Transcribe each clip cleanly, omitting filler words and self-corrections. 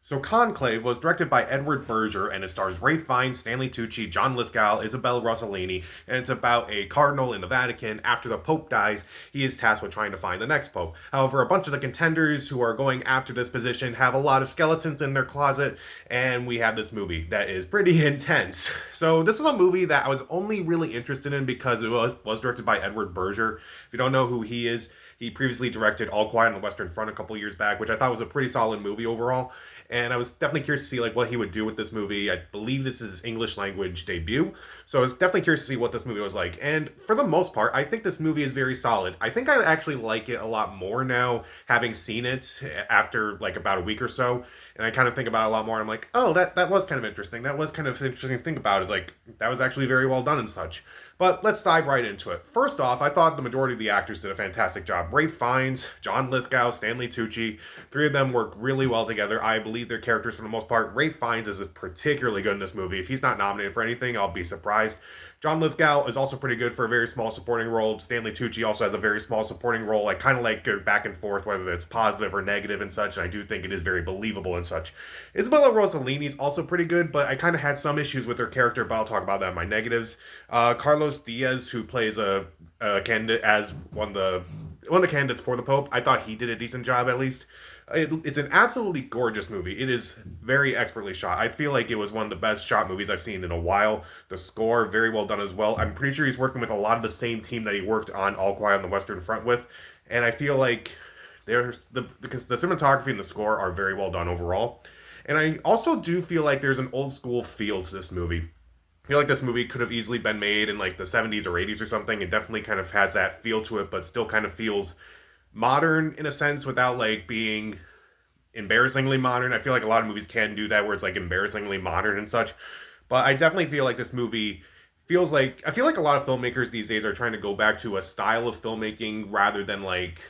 So Conclave was directed by Edward Berger and it stars Ray Fiennes, Stanley Tucci, John Lithgow, Isabella Rossellini, and it's about a cardinal in the Vatican. After the Pope dies, he is tasked with trying to find the next Pope. However, a bunch of the contenders who are going after this position have a lot of skeletons in their closet, and we have this movie that is pretty intense. So this is a movie that I was only really interested in because it was directed by Edward Berger. If you don't know who he is, he previously directed All Quiet on the Western Front a couple years back, which I thought was a pretty solid movie overall. And I was definitely curious to see like what he would do with this movie. I believe this is his English language debut, so I was definitely curious to see what this movie was like. And for the most part, I think this movie is very solid. I think I actually like it a lot more now, having seen it after like about a week or so. And I kind of think about it a lot more. And I'm like, oh, that was kind of interesting. That was kind of an interesting thing about it, is like that was actually very well done and such. But let's dive right into it. First off, I thought the majority of the actors did a fantastic job. Ray Fiennes, John Lithgow, Stanley Tucci, three of them work really well together. I believe their characters for the most part. Ray Fiennes is particularly good in this movie. If he's not nominated for anything, I'll be surprised. John Lithgow is also pretty good for a very small supporting role. Stanley Tucci also has a very small supporting role. I kind of like go back and forth whether it's positive or negative and such, and I do think it is very believable and such. Isabella Rossellini is also pretty good, but I kind of had some issues with her character, but I'll talk about that in my negatives. Carlos Diaz, who plays a candidate as one of the candidates for the Pope, I thought he did a decent job at least. It's an absolutely gorgeous movie. It is very expertly shot. I feel like it was one of the best shot movies I've seen in a while. The score, very well done as well. I'm pretty sure he's working with a lot of the same team that he worked on All Quiet on the Western Front with. And I feel like because the cinematography and the score are very well done overall. And I also do feel like there's an old school feel to this movie. I feel like this movie could have easily been made in like the 70s or 80s or something. It definitely kind of has that feel to it, but still kind of feels modern in a sense without like being embarrassingly modern. I feel like a lot of movies can do that where it's like embarrassingly modern and such. But I definitely feel like this movie feels like I feel like a lot of filmmakers these days are trying to go back to a style of filmmaking rather than like,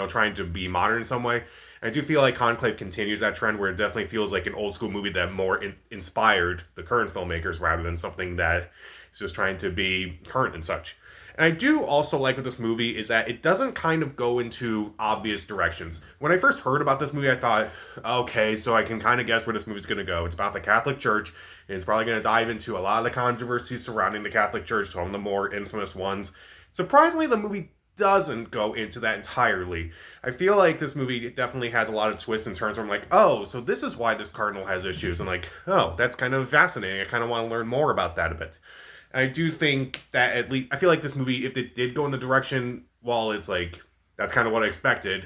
trying to be modern in some way. And I do feel like Conclave continues that trend where it definitely feels like an old school movie that more inspired the current filmmakers rather than something that is just trying to be current and such. And I do also like with this movie is that it doesn't kind of go into obvious directions. When I first heard about this movie, I thought, okay, so I can kind of guess where this movie's going to go. It's about the Catholic Church, and it's probably going to dive into a lot of the controversies surrounding the Catholic Church, some of the more infamous ones. Surprisingly, the movie doesn't go into that entirely. I feel like this movie definitely has a lot of twists and turns where I'm like, oh, so this is why this cardinal has issues. And like, oh, that's kind of fascinating. I kind of want to learn more about that a bit. I do think that at least I feel like this movie, if it did go in the direction, while it's like that's kind of what I expected,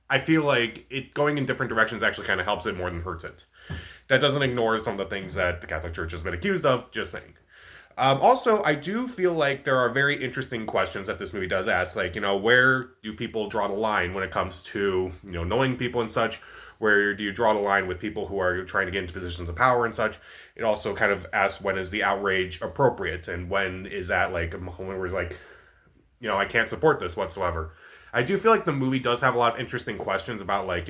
I feel like it going in different directions actually kind of helps it more than hurts it. That doesn't ignore some of the things that the Catholic Church has been accused of. Just saying. Also, I do feel like there are very interesting questions that this movie does ask. Like, where do people draw the line when it comes to, knowing people and such? Where do you draw the line with people who are trying to get into positions of power and such? It also kind of asks when is the outrage appropriate and when is that like a moment where it's like, I can't support this whatsoever. I do feel like the movie does have a lot of interesting questions about like,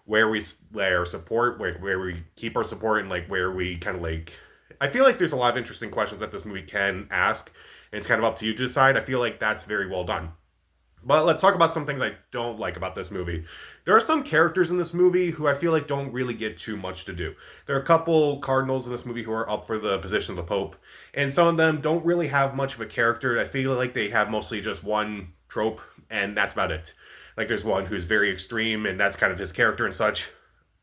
where we lay our support, where we keep our support, and like where we kind of like I feel like there's a lot of interesting questions that this movie can ask, and it's kind of up to you to decide. I feel like that's very well done. But let's talk about some things I don't like about this movie. There are some characters in this movie who I feel like don't really get too much to do. There are a couple cardinals in this movie who are up for the position of the Pope, and some of them don't really have much of a character. I feel like they have mostly just one trope, and that's about it. Like there's one who's very extreme, and that's kind of his character and such.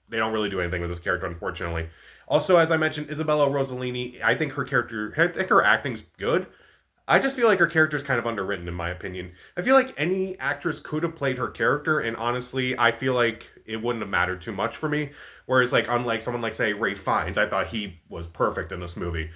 They don't really do anything with this character, unfortunately. Also, as I mentioned, Isabella Rossellini, I think her acting's good. I just feel like her character is kind of underwritten, in my opinion. I feel like any actress could have played her character, and honestly, I feel like it wouldn't have mattered too much for me. Whereas, like, unlike someone like, say, Ray Fiennes, I thought he was perfect in this movie.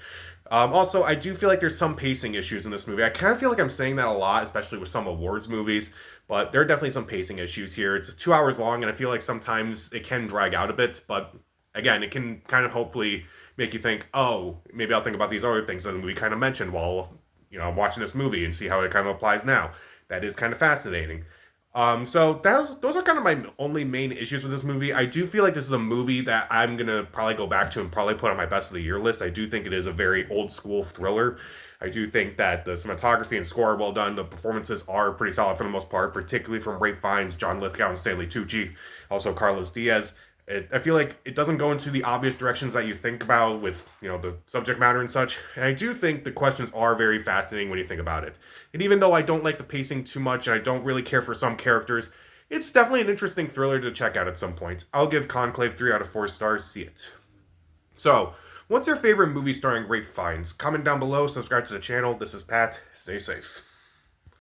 Also, I do feel like there's some pacing issues in this movie. I kind of feel like I'm saying that a lot, especially with some awards movies, but there are definitely some pacing issues here. It's 2 hours long, and I feel like sometimes it can drag out a bit, but again, it can kind of hopefully make you think, oh, maybe I'll think about these other things that the movie kind of mentioned while, I'm watching this movie and see how it kind of applies now. That is kind of fascinating. So those are kind of my only main issues with this movie. I do feel like this is a movie that I'm gonna probably go back to and probably put on my best of the year list. I do think it is a very old school thriller. I do think that the cinematography and score are well done. The performances are pretty solid for the most part, particularly from Ray Fiennes, John Lithgow, and Stanley Tucci. Also Carlos Diaz. I feel like it doesn't go into the obvious directions that you think about with, the subject matter and such. And I do think the questions are very fascinating when you think about it. And even though I don't like the pacing too much and I don't really care for some characters, it's definitely an interesting thriller to check out at some point. I'll give Conclave 3 out of 4 stars. See it. So, what's your favorite movie starring Rafe Fiennes? Comment down below, subscribe to the channel. This is Pat. Stay safe.